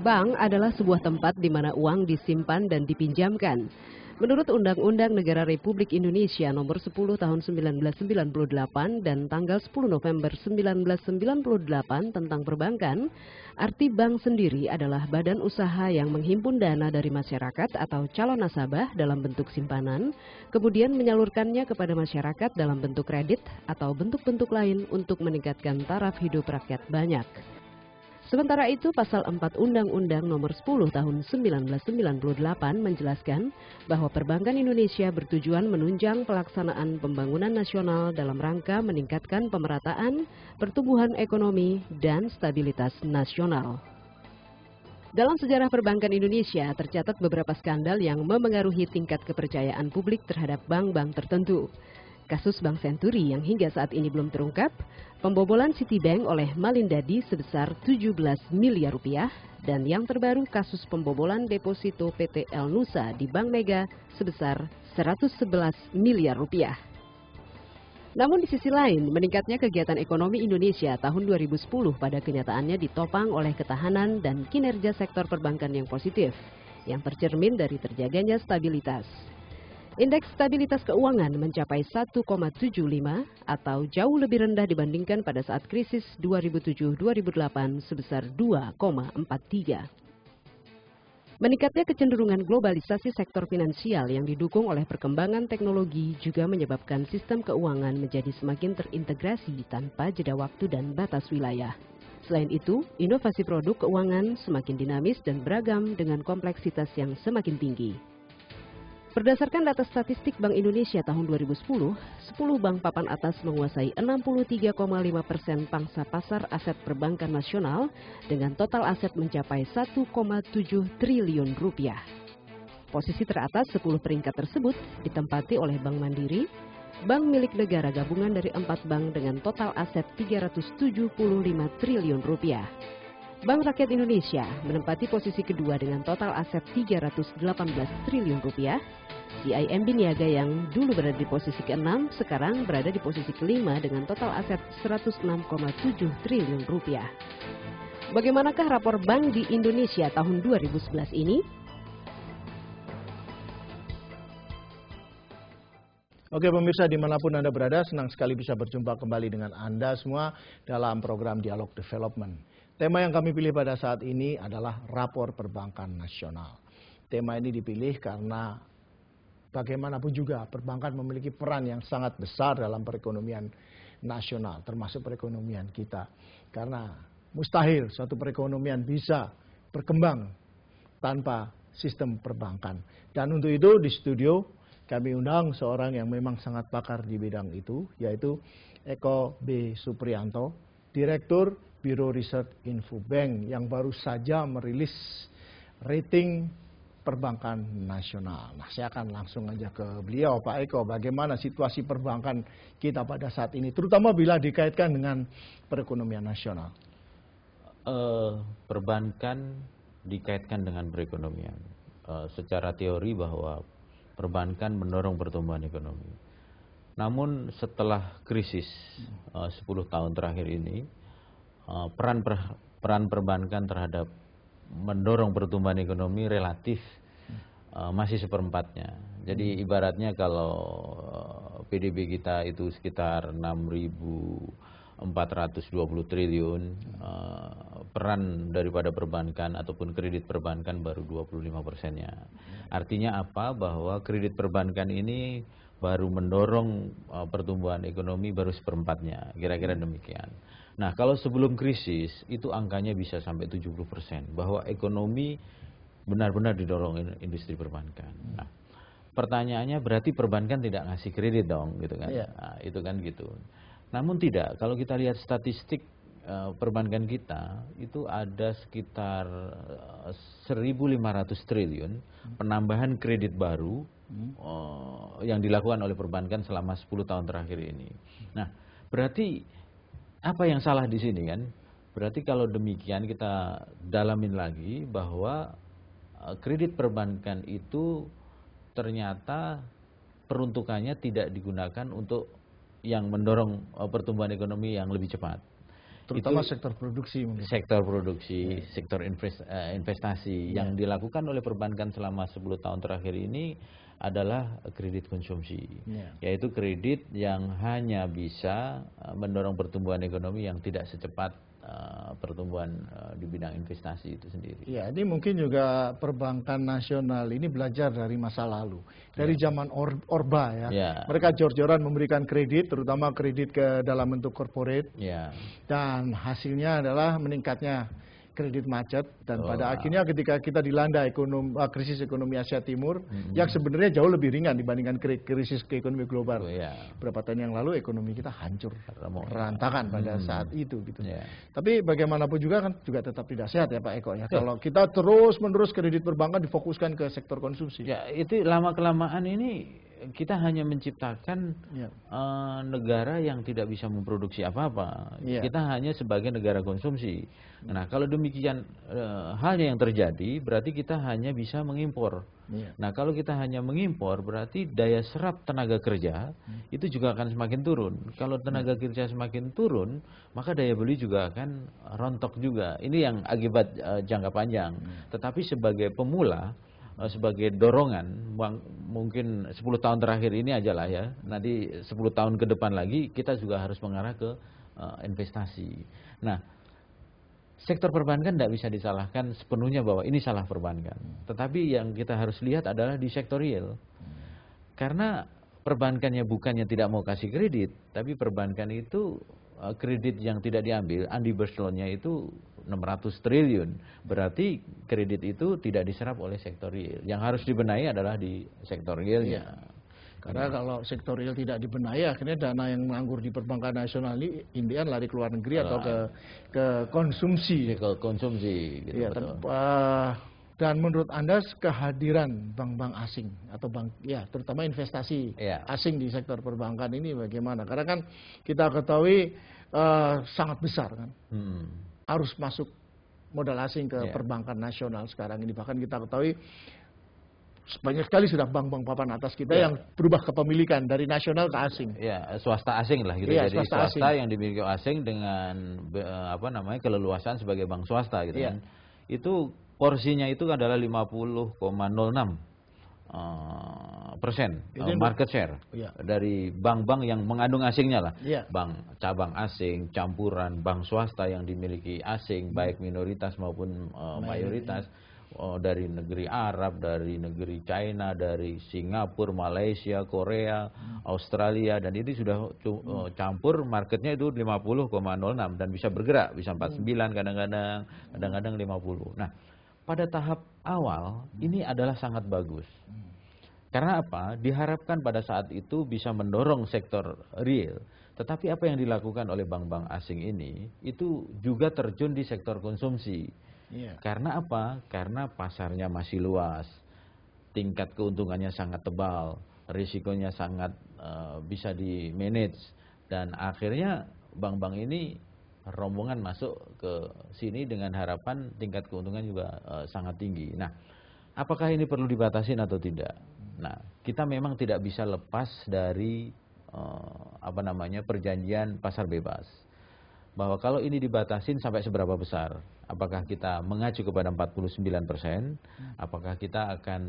Bank adalah sebuah tempat di mana uang disimpan dan dipinjamkan. Menurut Undang-Undang Negara Republik Indonesia Nomor 10 Tahun 1998 dan tanggal 10 November 1998 tentang perbankan, arti bank sendiri adalah badan usaha yang menghimpun dana dari masyarakat atau calon nasabah dalam bentuk simpanan, kemudian menyalurkannya kepada masyarakat dalam bentuk kredit atau bentuk-bentuk lain untuk meningkatkan taraf hidup rakyat banyak. Sementara itu, Pasal 4 Undang-Undang Nomor 10 Tahun 1998 menjelaskan bahwa perbankan Indonesia bertujuan menunjang pelaksanaan pembangunan nasional dalam rangka meningkatkan pemerataan, pertumbuhan ekonomi, dan stabilitas nasional. Dalam sejarah perbankan Indonesia, tercatat beberapa skandal yang memengaruhi tingkat kepercayaan publik terhadap bank-bank tertentu. Kasus Bank Senturi yang hingga saat ini belum terungkap, pembobolan Citibank oleh Malindadi sebesar 17 miliar rupiah, dan yang terbaru kasus pembobolan deposito PT El Nusa di Bank Mega sebesar 111 miliar rupiah. Namun di sisi lain, meningkatnya kegiatan ekonomi Indonesia tahun 2010 pada kenyataannya ditopang oleh ketahanan dan kinerja sektor perbankan yang positif, yang tercermin dari terjaganya stabilitas. Indeks stabilitas keuangan mencapai 1,75 atau jauh lebih rendah dibandingkan pada saat krisis 2007-2008 sebesar 2,43. Meningkatnya kecenderungan globalisasi sektor finansial yang didukung oleh perkembangan teknologi juga menyebabkan sistem keuangan menjadi semakin terintegrasi tanpa jeda waktu dan batas wilayah. Selain itu, inovasi produk keuangan semakin dinamis dan beragam dengan kompleksitas yang semakin tinggi. Berdasarkan data statistik Bank Indonesia tahun 2010, 10 bank papan atas menguasai 63,5% pangsa pasar aset perbankan nasional dengan total aset mencapai 1,7 triliun rupiah. Posisi teratas 10 peringkat tersebut ditempati oleh Bank Mandiri, bank milik negara gabungan dari 4 bank dengan total aset 375 triliun rupiah. Bank Rakyat Indonesia menempati posisi kedua dengan total aset 318 triliun rupiah. CIMB Niaga yang dulu berada di posisi ke-6 sekarang berada di posisi ke-5 dengan total aset 106,7 triliun rupiah. Bagaimanakah rapor bank di Indonesia tahun 2011 ini? Oke pemirsa, dimanapun Anda berada, senang sekali bisa berjumpa kembali dengan Anda semua dalam program Dialog Development. Tema yang kami pilih pada saat ini adalah Rapor Perbankan Nasional. Tema ini dipilih karena bagaimanapun juga perbankan memiliki peran yang sangat besar dalam perekonomian nasional, termasuk perekonomian kita. Karena mustahil suatu perekonomian bisa berkembang tanpa sistem perbankan. Dan untuk itu di studio kami undang seorang yang memang sangat pakar di bidang itu, yaitu Eko B. Supriyanto, Direktur Biro Research Infobank yang baru saja merilis rating perbankan nasional. Nah, saya akan langsung aja ke beliau, Pak Eko. Bagaimana situasi perbankan kita pada saat ini, terutama bila dikaitkan dengan perekonomian nasional? Perbankan dikaitkan dengan perekonomian. Secara teori bahwa perbankan mendorong pertumbuhan ekonomi. Namun setelah krisis 10 tahun terakhir ini, peran perbankan terhadap mendorong pertumbuhan ekonomi relatif masih seperempatnya. Jadi ibaratnya kalau PDB kita itu sekitar 6.420 triliun, peran daripada perbankan ataupun kredit perbankan baru 25%-nya. Artinya apa? Bahwa kredit perbankan ini baru mendorong pertumbuhan ekonomi baru seperempatnya, kira-kira demikian. Nah, kalau sebelum krisis itu angkanya bisa sampai 70%, bahwa ekonomi benar-benar didorong industri perbankan. Nah, pertanyaannya berarti perbankan tidak ngasih kredit dong, gitu kan? Yeah. Nah, itu kan gitu. Namun tidak, kalau kita lihat statistik perbankan kita itu ada sekitar 1.500 triliun penambahan kredit baru yang dilakukan oleh perbankan selama 10 tahun terakhir ini. Nah, berarti apa yang salah di sini kan? Berarti kalau demikian kita dalamin lagi bahwa kredit perbankan itu ternyata peruntukannya tidak digunakan untuk yang mendorong pertumbuhan ekonomi yang lebih cepat. Terutama itu sektor produksi mungkin. sektor produksi, sektor investasi yang dilakukan oleh perbankan selama 10 tahun terakhir ini adalah kredit konsumsi, yaitu kredit yang hanya bisa mendorong pertumbuhan ekonomi yang tidak secepat pertumbuhan di bidang investasi itu sendiri. Ya, ini mungkin juga perbankan nasional ini belajar dari masa lalu, dari zaman Orba ya. Mereka jor-joran memberikan kredit, terutama kredit ke dalam bentuk corporate, dan hasilnya adalah meningkatnya kredit macet, dan pada akhirnya ketika kita dilanda krisis ekonomi Asia Timur yang sebenarnya jauh lebih ringan dibandingkan krisis ekonomi global. Berapa tahun yang lalu ekonomi kita hancur, berantakan pada saat itu gitu. Tapi bagaimanapun juga kan juga tetap tidak sehat ya Pak Eko ya. Kalau kita terus-menerus kredit perbankan difokuskan ke sektor konsumsi. Ya, itu lama-kelamaan ini kita hanya menciptakan negara yang tidak bisa memproduksi apa-apa. Kita hanya sebagai negara konsumsi. Nah, kalau demikian halnya yang terjadi, berarti kita hanya bisa mengimpor. Nah, kalau kita hanya mengimpor, berarti daya serap tenaga kerja itu juga akan semakin turun. Kalau tenaga kerja semakin turun, maka daya beli juga akan rontok juga. Ini yang akibat jangka panjang. Tetapi sebagai pemula, sebagai dorongan, mungkin 10 tahun terakhir ini aja lah ya, nanti 10 tahun ke depan lagi kita juga harus mengarah ke investasi. Nah, sektor perbankan tidak bisa disalahkan sepenuhnya bahwa ini salah perbankan. Tetapi yang kita harus lihat adalah di sektor real. Karena perbankannya bukannya tidak mau kasih kredit, tapi perbankan itu kredit yang tidak diambil, undisbursed loan-nya itu 600 triliun. Berarti kredit itu tidak diserap oleh sektor real. Yang harus dibenahi adalah di sektor realnya. Karena kalau sektor real tidak dibenahi, akhirnya dana yang menganggur di perbankan nasional ini Indian lari ke luar negeri atau ke konsumsi. Ke konsumsi. Gitu, dan menurut Anda kehadiran bank-bank asing atau bank, terutama investasi asing di sektor perbankan ini bagaimana? Karena kan kita ketahui sangat besar kan, arus masuk modal asing ke perbankan nasional sekarang ini. Bahkan kita ketahui banyak sekali sudah bank-bank papan atas kita yang berubah kepemilikan dari nasional ke asing. Swasta asing lah gitu. Jadi swasta yang dimiliki asing dengan keleluasan sebagai bank swasta gitu kan. Itu porsinya itu adalah 50,06% market share dari bank-bank yang mengandung asingnya lah. Bank cabang asing, campuran bank swasta yang dimiliki asing, baik minoritas maupun mayoritas. Dari negeri Arab, dari negeri China, dari Singapura, Malaysia, Korea, Australia, dan ini sudah campur, marketnya itu 50,06 dan bisa bergerak, bisa 49 kadang-kadang 50. Nah, pada tahap awal ini adalah sangat bagus. Karena apa? Diharapkan pada saat itu bisa mendorong sektor real. Tetapi apa yang dilakukan oleh bank-bank asing ini itu juga terjun di sektor konsumsi. Karena apa? Karena pasarnya masih luas, tingkat keuntungannya sangat tebal, risikonya sangat bisa di-manage, dan akhirnya bank-bank ini rombongan masuk ke sini dengan harapan tingkat keuntungan juga sangat tinggi. Nah, apakah ini perlu dibatasin atau tidak? Nah, kita memang tidak bisa lepas dari perjanjian pasar bebas. Bahwa kalau ini dibatasin sampai seberapa besar? Apakah kita mengacu kepada 49%? Apakah kita akan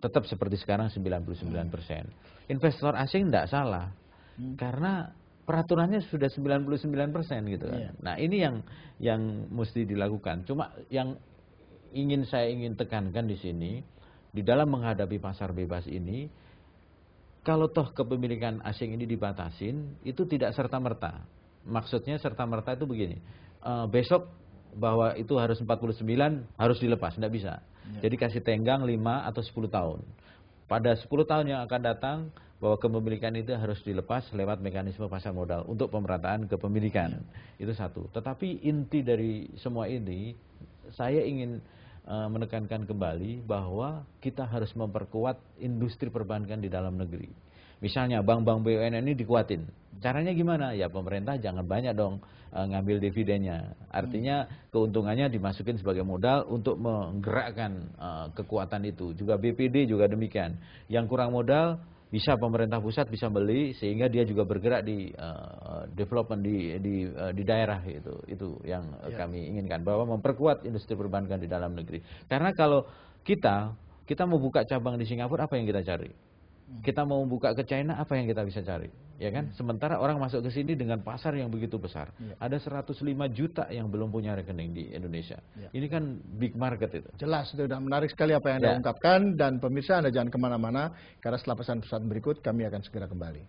tetap seperti sekarang 99%? Investor asing tidak salah, karena peraturannya sudah 99% gitu kan. Nah, ini yang mesti dilakukan. Cuma yang saya ingin tekankan di sini, di dalam menghadapi pasar bebas ini, kalau toh kepemilikan asing ini dibatasin, itu tidak serta-merta. Maksudnya serta-merta itu begini, besok bahwa itu harus 49 harus dilepas, tidak bisa. Jadi kasih tenggang 5 atau 10 tahun. Pada 10 tahun yang akan datang, bahwa kepemilikan itu harus dilepas lewat mekanisme pasar modal untuk pemerataan kepemilikan. Itu satu. Tetapi inti dari semua ini, saya ingin menekankan kembali bahwa kita harus memperkuat industri perbankan di dalam negeri. Misalnya bank-bank BUMN ini dikuatin. Caranya gimana? Ya pemerintah jangan banyak dong ngambil dividennya. Artinya keuntungannya dimasukin sebagai modal untuk menggerakkan kekuatan itu. Juga BPD juga demikian. Yang kurang modal bisa pemerintah pusat bisa beli sehingga dia juga bergerak di development di daerah itu yang kami inginkan, bahwa memperkuat industri perbankan di dalam negeri. Karena kalau kita mau buka cabang di Singapura, apa yang kita cari? Kita mau buka ke China, apa yang kita bisa cari? Ya kan? Sementara orang masuk ke sini dengan pasar yang begitu besar. Ada 105 juta yang belum punya rekening di Indonesia. Ini kan big market itu. Jelas, itu sudah menarik sekali apa yang Anda ungkapkan. Dan pemirsa, Anda jangan kemana-mana, karena setelah pesan-pesan berikut kami akan segera kembali.